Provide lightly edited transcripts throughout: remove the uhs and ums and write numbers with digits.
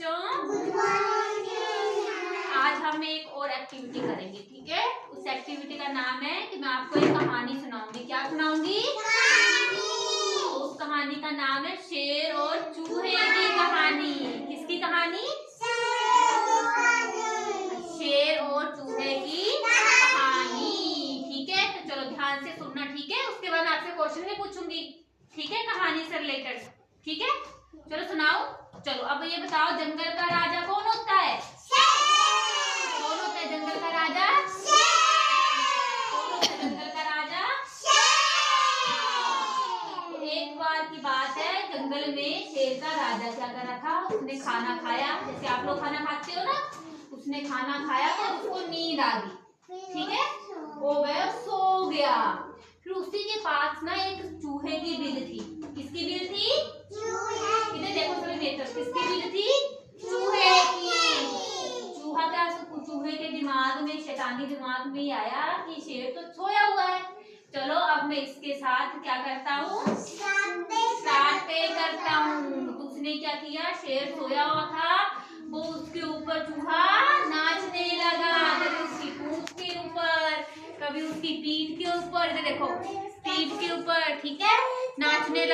बच्चों, आज हम एक और एक्टिविटी करेंगे, ठीक है। उस एक्टिविटी का नाम है कि मैं आपको एक कहानी सुनाऊंगी। क्या सुनाऊंगी? उस कहानी का नाम है शेर और चूहे की कहानी। किसकी कहानी? शेर और चूहे की कहानी, ठीक है। तो चलो ध्यान से सुनना, ठीक है। उसके बाद आपसे क्वेश्चन भी पूछूंगी, ठीक है, कहानी से रिलेटेड, ठीक है। चलो सुनाओ। चलो अब ये बताओ, जंगल का राजा कौन होता है? कौन होता है जंगल का राजा? कौन होता है जंगल का राजा? तो एक बार की बात है, जंगल में शेर का राजा क्या कर रहा था, उसने खाना खाया, जैसे आप लोग खाना खाते हो ना, उसने खाना खाया तो उसको नींद आ गई, ठीक है, वो गया सो गया। फिर उसी के पास ना एक चूहे की बिल थी। किसकी बिल थी? इधर देखो सभी नेत्र, किसकी बिल थी? चूहे की। चूहा क्या, चूहे के दिमाग में, शैतानी दिमाग में ही आया कि शेर तो सोया हुआ है, चलो अब मैं इसके साथ क्या करता हूँ, साथ पे करता हूँ। तो उसने क्या किया, शेर सोया हुआ था, वो उसके ऊपर चूहा नाचने लगा, कभी उसकी पूंछ के ऊपर, कभी उसकी पीठ के ऊपर, इधर देखो पीठ के ऊपर, ठीक है, नाचने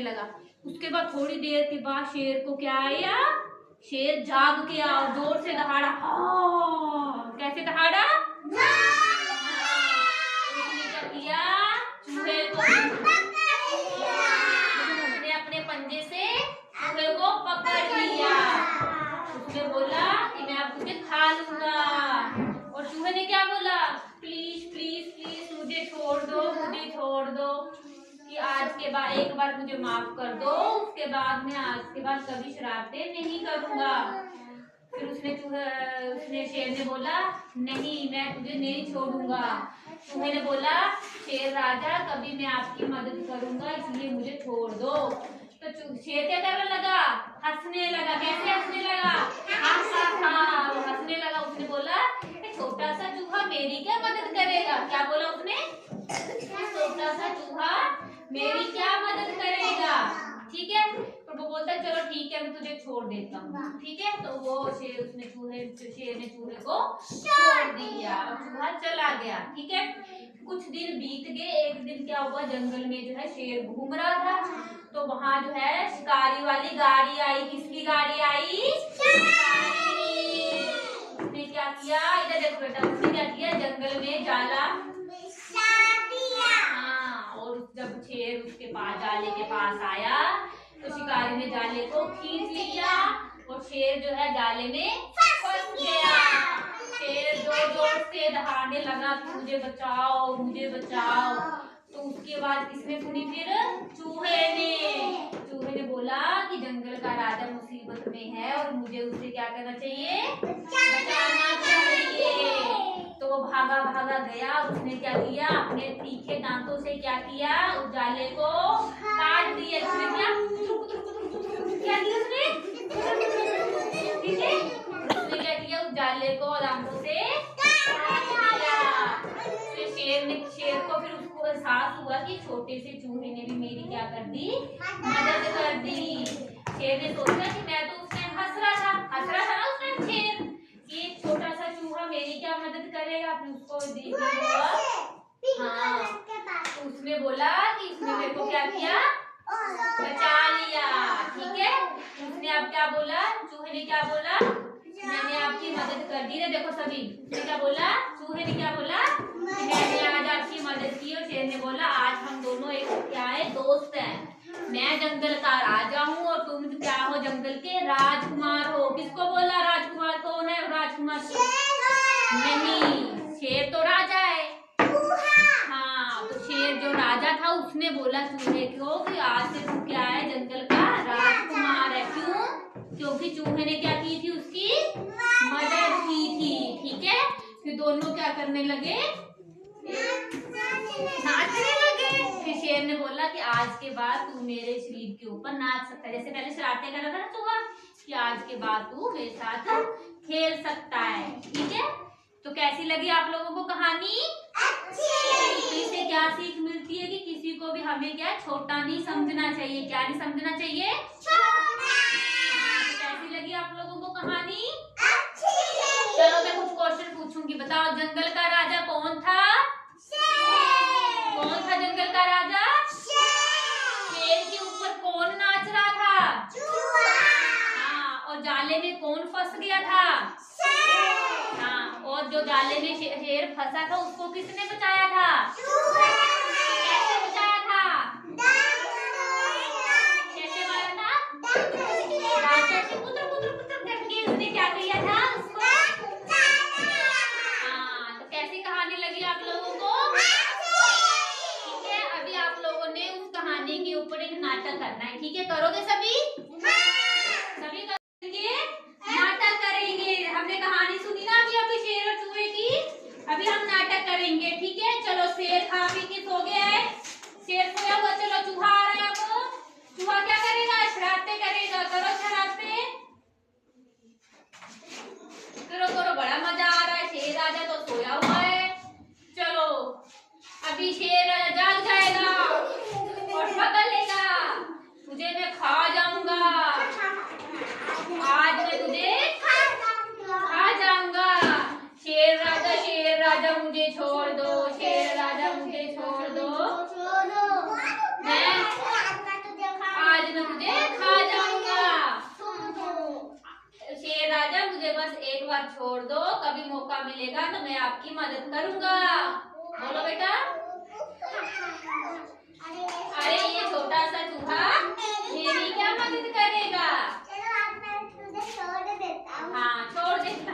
लगा। उसके बाद थोड़ी देर के बाद शेर को क्या आया, शेर जाग के आओ, जोर से दहाड़ा, कैसे दहाड़ा, उसने क्या किया, चूहे को उसने अपने पंजे से चूहे को पकड़ लिया। उसने बोला कि मैं अब तुझे खा लूंगा, और चूहे ने क्या बोला, प्लीज प्लीज प्लीज मुझे छोड़ दो, कि आज के बाद एक बार मुझे माफ कर दो, उसके बाद मैं आज के बाद कभी शरारतें नहीं करूंगा। फिर उसने शेर ने बोला, नहीं मैं तुझे नहीं छोड़ूंगा। चूहे ने बोला, शेर राजा कभी मैं आपकी मदद करूंगा, इसलिए मुझे छोड़ दो। तो शेर क्या करने लगा, हंसने लगा। कैसे हंसने लगा, वो हंसने लगा। उसने बोला, छोटा सा चूहा मेरी क्या मदद करेगा? क्या बोला उसने, छोटा सा चूहा मेरी क्या मदद करेगा, ठीक है। तो वो बोलता है चलो ठीक है मैं तुझे छोड़ देता हूँ, ठीक है। तो वो शेर ने चूहे को छोड़ दिया और चूहा चला गया, ठीक है। कुछ दिन बीत गए। एक दिन क्या हुआ, जंगल में जो है शेर घूम रहा था, तो वहां जो है शिकारी वाली गाड़ी आई। किसकी गाड़ी आई? उसने क्या किया, इधर देखो बेटा, उसने क्या किया, जंगल में जाला, और जब शेर उसके पास, जाले के पास आया, तो शिकारी ने जाले को खींच लिया और शेर जो है जाले में फंस गया। शेर जोर से दहाड़ने लगा, मुझे बचाओ मुझे बचाओ। तो उसके बाद किसने सुनी, फिर चूहे ने बोला कि जंगल का राजा मुसीबत में है और मुझे उसे क्या करना चाहिए, बचाना चाहिए। तो वो भागा गया। उसने क्या किया, अपने तीखे दांतों से क्या किया, उस जाले को काट दिया। उसने क्या किया उसने, ठीक है, उसने क्या किया, उस जाले को दांतों से काट दिया। फिर शेर को फिर उसको एहसास हुआ कि छोटे से चूहे ने भी मेरी क्या कर दी, मदद कर दी। शेर ने सोचा कि मैं तो उसने हंस रहा था ना उसने शेर, कि छोटा सा चूहा मेरी क्या मदद करेगा, फिर उसको तो उसने बोला कि इसने मेरे को क्या किया, बचा लिया, ठीक है। उसने अब क्या बोला, चूहे ने क्या बोला, मैंने आपकी मदद कर दी। देखो सभी, उसने क्या बोला, चूहे ने क्या बोला, मैंने आज आपकी मदद की। और शेर ने बोला, आज हम दोनों एक क्या है, दोस्त हैं। मैं जंगल का राजा हूँ और तुम क्या हो, जंगल के राजकुमार हो। किसको बोला, राजकुमार कौन है, राजकुमार नहीं, शेर तो राजा है। हाँ, तो शेर जो राजा था उसने बोला चूहे को कि आज से तू क्या है, जंगल का राजकुमार है। क्यों? क्योंकि चूहे ने क्या की थी, उसकी मदद की थी, ठीक है। फिर दोनों क्या करने लगे, नाचने लगे। फिर शेर ने बोला कि आज के बाद तू मेरे शरीर के ऊपर नाच सकता है, जैसे पहले शरारतें कर रहा था ना चूहा, कि आज के बाद तू मेरे साथ खेल सकता है, ठीक है। तो कैसी लगी आप लोगों को कहानी? अच्छी। इससे क्या सीख मिलती है कि किसी को भी हमें क्या छोटा नहीं समझना चाहिए। क्या नहीं समझना चाहिए? छोटा। कैसी लगी आप कहानी अच्छी लगी। चलो मैं कुछ क्वेश्चन पूछूंगी, बताओ जंगल का राजा कौन था? शेर। कौन था जंगल का राजा? शेर। शेर के ऊपर कौन नाच रहा था? चूहा। हाँ, और जाले में कौन फंस गया था? शेर। हाँ, और जो जाले में शेर फंसा था उसको किसने बचाया था? चूहा। कैसे बचाया था? कैसे मारा था? दांतों से कुतर कुतर कुतर करके उसने क्या किया था? उसको। हाँ, तो कैसी कहानी लगी आप लोगों को? ठीक है, अभी आप लोगों ने उस कहानी के ऊपर एक नाटक करना है, ठीक है? करोगे सभी? सभी करेंगे? नाटक करेंगे। हमने कहानी सुनी ना अभी शेर और चूहे की, अभी हम नाटक करेंगे, ठीक है? चलो, शेर खा पी के सो गया है, शेर सोया हुआ, चलो चूहा आ रहा है। अब चूहा क्या करेगा? शरारते करेगा। करो शरारते, करो करो, बड़ा मजा आ रहा है। शेर राजा तो सोया हुआ है। चलो, अभी शेर राजा जाग जाएगा और पकड़ लेगा, तुझे मैं खा जाऊंगा, आज मैं तुझे खा जाऊंगा। शेर राजा मुझे छोड़ दो, शेर राजा मुझे छोड़ दो, मैं आज मैं तुझे खा जाऊंगा। शेर राजा मुझे बस एक बार छोड़ दो, कभी मौका मिलेगा तो मैं आपकी मदद करूंगा। बोलो बेटा। अरे ये छोटा सा चूहा मेरी क्या मदद करेगा? हाँ, छोड़ देता।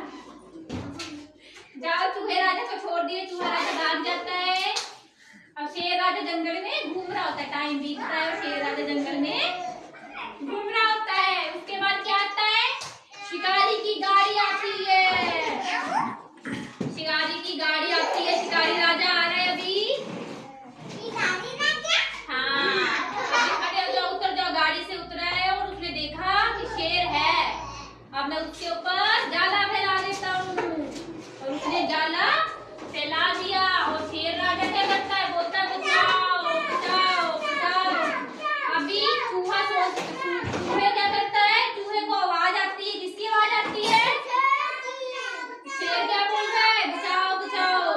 जाओ, चूहे राजा को छोड़ दिए, चूहा राजा भाग जाता है। अब शेर राजा जंगल में घूम रहा होता है, टाइम बीतता है और शेर राजा जंगल में घूम रहा होता है। उसके बाद क्या आता है? शिकारी की गाड़ी आती है, शिकारी की गाड़ी आती है, शिकारी राजा आ रहा है अभी। हाँ, अरे जाओ, उतर जाओ, गाड़ी से उतरा है और उसने देखा कि शेर है। अब मैं उसके ऊपर जाला फैला देता हूँ, और उसने जाला फैला दिया और शेर राजा क्या करता है? बोलता है बचाओ बचाओ बचाओ। अभी चूहे क्या करता है? चूहे को आवाज आती है, किसकी आवाज आती है? शेर क्या बोल रहा है? बचाओ बचाओ।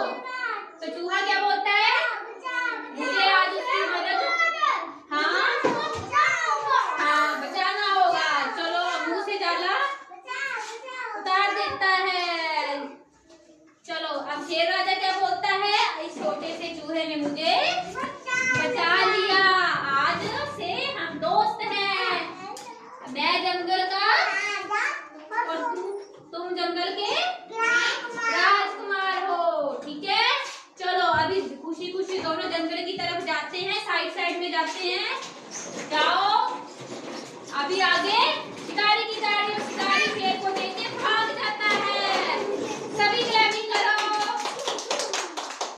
तो चूहा क्या बोलता है? मुझे आज उसकी मदद, हाँ हाँ, बचाना होगा। चलो, मुंह से जाला उतार देता है। चलो, अब शेर राजा क्या बोलता है? इस छोटे से चूहे ने मुझे बचा लिया, आज से हम दोस्त हैं। मैं जंगल का और तुम जंगल के राजकुमार हो, ठीक है? चलो, अभी खुशी खुशी दोनों जंगल की तरफ जाते हैं, साइड साइड में जाते हैं। जाओ, अभी